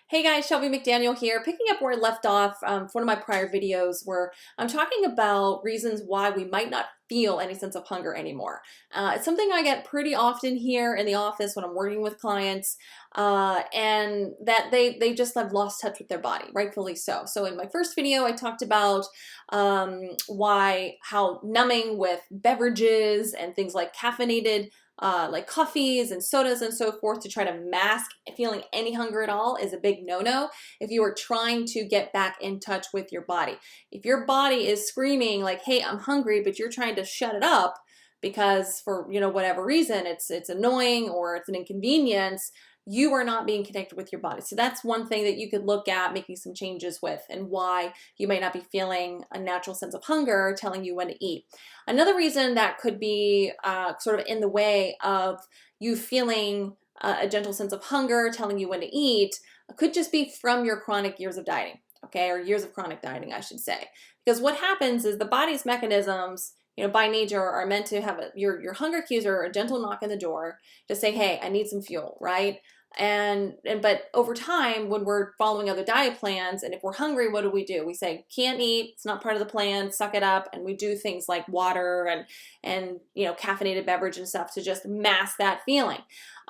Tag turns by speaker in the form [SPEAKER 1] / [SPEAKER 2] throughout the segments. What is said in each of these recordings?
[SPEAKER 1] Hey guys, Shelby McDaniel here, picking up where I left off one of my prior videos where I'm talking about reasons why we might not feel any sense of hunger anymore. It's something I get pretty often here in the office when I'm working with clients, and that they just have lost touch with their body, rightfully so. So in my first video, I talked about how numbing with beverages and things like caffeinated like coffees and sodas and so forth to try to mask feeling any hunger at all is a big no-no if you are trying to get back in touch with your body. If your body is screaming like, hey, I'm hungry, but you're trying to shut it up because for whatever reason it's annoying or it's an inconvenience, you are not being connected with your body. So that's one thing that you could look at making some changes with, and why you might not be feeling a natural sense of hunger telling you when to eat. Another reason that could be sort of in the way of you feeling a gentle sense of hunger telling you when to eat could just be from your chronic years of dieting, okay, or years of chronic dieting, I should say. Because what happens is the body's mechanisms, by nature, are meant to have your hunger cues are a gentle knock on the door to say, hey, I need some fuel, right? But over time, when we're following other diet plans, and if we're hungry, what do? We say, can't eat, it's not part of the plan, suck it up, and we do things like water and caffeinated beverage and stuff to just mask that feeling.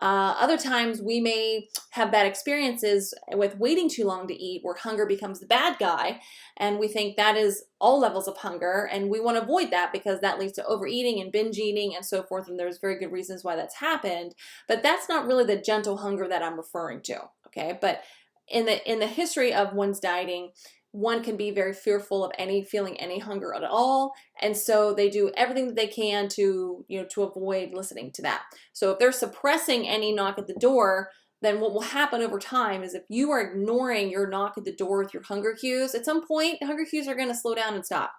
[SPEAKER 1] Other times we may have bad experiences with waiting too long to eat, where hunger becomes the bad guy, and we think that is all levels of hunger, and we want to avoid that because that leads to overeating and binge eating and so forth, and there's very good reasons why that's happened. But that's not really the gentle hunger that I'm referring to, okay? But in the history of one's dieting, one can be very fearful of feeling any hunger at all, and so they do everything that they can to to avoid listening to that. So if they're suppressing any knock at the door, then what will happen over time is if you are ignoring your knock at the door with your hunger cues, at some point the hunger cues are going to slow down and stop.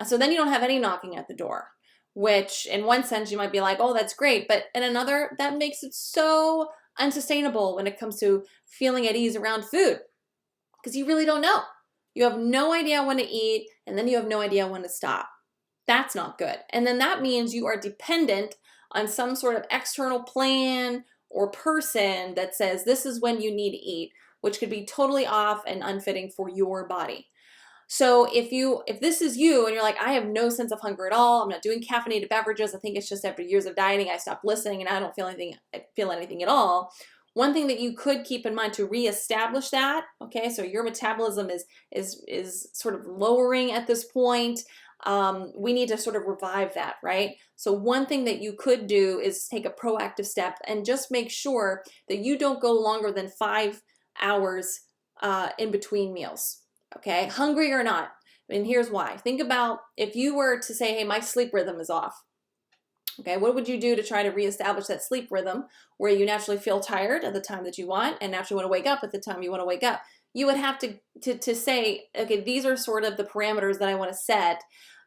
[SPEAKER 1] So then you don't have any knocking at the door, which in one sense you might be like, oh, that's great, but in another, that makes it so unsustainable when it comes to feeling at ease around food, because you really don't know. You have no idea when to eat, and then you have no idea when to stop. That's not good. And then that means you are dependent on some sort of external plan or person that says this is when you need to eat, which could be totally off and unfitting for your body. So if this is you and you're like, I have no sense of hunger at all, I'm not doing caffeinated beverages, I think it's just after years of dieting I stopped listening and I don't feel anything at all. One thing that you could keep in mind to reestablish that, okay, so your metabolism is sort of lowering at this point. We need to sort of revive that, right? So one thing that you could do is take a proactive step and just make sure that you don't go longer than 5 hours in between meals, okay, hungry or not. And here's why. Think about if you were to say, hey, my sleep rhythm is off. Okay, what would you do to try to reestablish that sleep rhythm where you naturally feel tired at the time that you want and naturally want to wake up at the time you want to wake up? You would have to say, okay, these are sort of the parameters that I want to set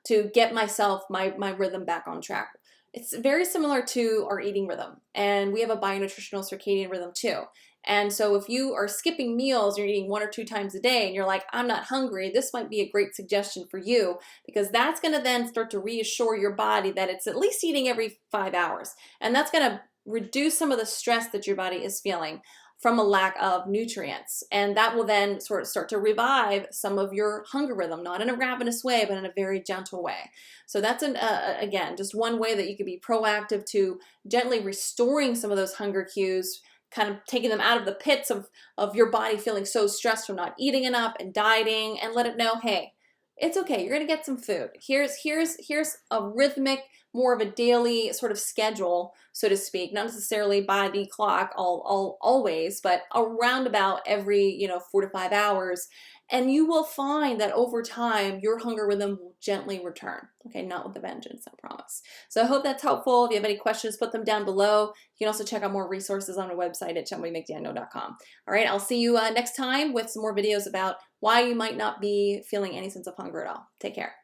[SPEAKER 1] to get my rhythm back on track. It's very similar to our eating rhythm, and we have a bionutritional circadian rhythm too. And so if you are skipping meals, you're eating 1 or 2 times a day, and you're like, I'm not hungry, this might be a great suggestion for you, because that's going to then start to reassure your body that it's at least eating every 5 hours. And that's going to reduce some of the stress that your body is feeling from a lack of nutrients. And that will then sort of start to revive some of your hunger rhythm, not in a ravenous way, but in a very gentle way. So that's, again, just one way that you could be proactive to gently restoring some of those hunger cues, kind of taking them out of the pits of your body feeling so stressed from not eating enough and dieting, and let it know, hey, it's okay, you're gonna get some food. Here's a rhythmic, more of a daily sort of schedule, so to speak, not necessarily by the clock always, but around about every 4 to 5 hours. And you will find that over time, your hunger rhythm will gently return. Okay, not with a vengeance, I promise. So I hope that's helpful. If you have any questions, put them down below. You can also check out more resources on our website at shelbymcdaniel.com. All right, I'll see you next time with some more videos about why you might not be feeling any sense of hunger at all. Take care.